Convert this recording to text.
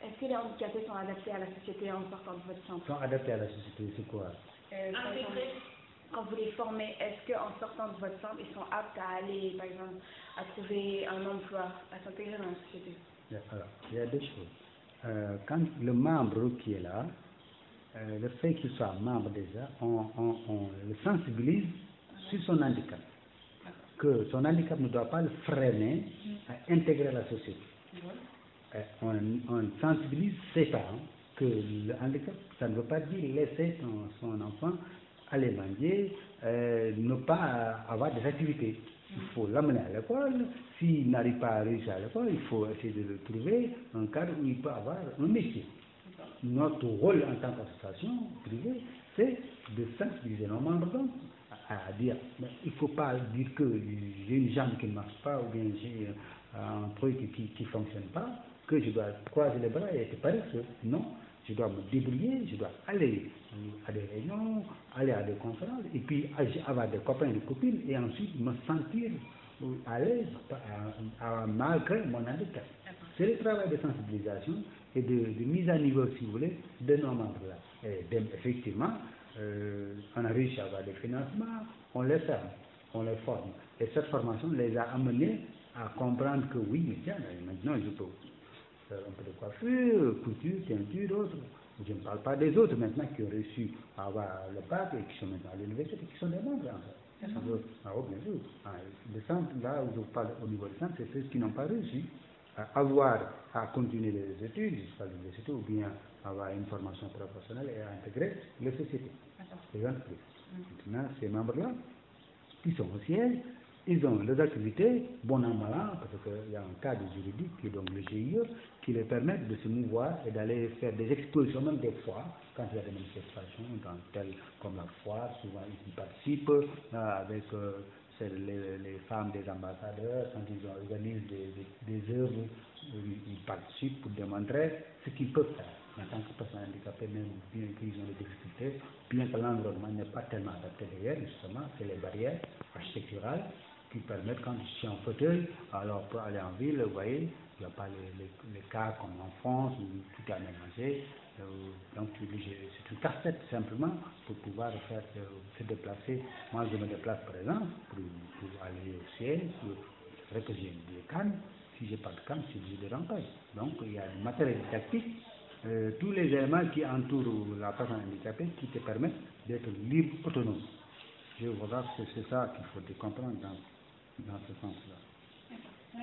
Est-ce que les handicapés sont adaptés à la société en sortant de votre centre? Sont adaptés à la société, c'est quoi? Par exemple, quand vous les formez, est-ce qu'en sortant de votre centre, ils sont aptes à aller, par exemple, à trouver un emploi, à s'intégrer dans la société? Alors, il y a deux choses. Quand le membre qui est là, le fait qu'il soit membre déjà, on le sensibilise sur son handicap. Que son handicap ne doit pas le freiner à intégrer la société. On sensibilise ses parents que le handicap, ça ne veut pas dire laisser son enfant aller manger, ne pas avoir des activités. Il faut l'amener à l'école. S'il n'arrive pas à réussir à l'école, il faut essayer de le trouver un cadre où il peut avoir un métier. Notre rôle en tant qu'association privée, c'est de sensibiliser nos membres donc à dire, mais il ne faut pas dire que j'ai une jambe qui ne marche pas ou bien j'ai un truc qui ne fonctionne pas, que je dois croiser les bras et être paresseux. Non, je dois me débrouiller, je dois aller à des réunions, aller à des conférences, et puis avoir des copains et des copines, et ensuite me sentir à l'aise, malgré mon handicap. C'est le travail de sensibilisation et de mise à niveau, si vous voulez, de nos membres-là. Et effectivement, on a réussi à avoir des financements, on les ferme, on les forme. Et cette formation les a amenés à comprendre que oui, mais tiens, maintenant je peux faire un peu de coiffure, couture, teinture, autres. Je ne parle pas des autres maintenant qui ont réussi à avoir le bac et qui sont maintenant à l'université, qui sont des membres en fait. Ah oui, bien sûr. Le centre, là où je parle au niveau du centre, c'est ceux qui n'ont pas réussi à avoir, à continuer les études jusqu'à l'université ou bien avoir une formation professionnelle et à intégrer les sociétés, les entreprises. Maintenant, ces membres-là, qui sont au siège, ils ont les activités, bon an, mal an, parce qu'il y a un cadre juridique qui est donc le GIE, qui les permettent de se mouvoir et d'aller faire des expositions, même des foires, quand il y a des manifestations, comme la foire, souvent ils y participent, avec les femmes des ambassadeurs, quand ils organisent des œuvres, ils participent pour démontrer ce qu'ils peuvent faire. En tant que personne handicapée, même bien qu'ils ont des difficultés, bien que l'environnement n'est pas tellement adapté d'ailleurs, justement, c'est les barrières architecturales qui permettent, quand je suis en fauteuil, alors pour aller en ville, vous voyez, il n'y a pas les cas comme en France où tout est aménagé. Donc c'est une casse-tête simplement pour pouvoir se déplacer. Moi je me déplace par exemple pour aller au ciel, c'est vrai que j'ai des cannes, si je n'ai pas de canne, c'est obligé de ramper. Donc il y a du matériel didactique, tous les éléments qui entourent la personne handicapée qui te permettent d'être libre, autonome. Je vois que c'est ça qu'il faut comprendre dans ce sens-là.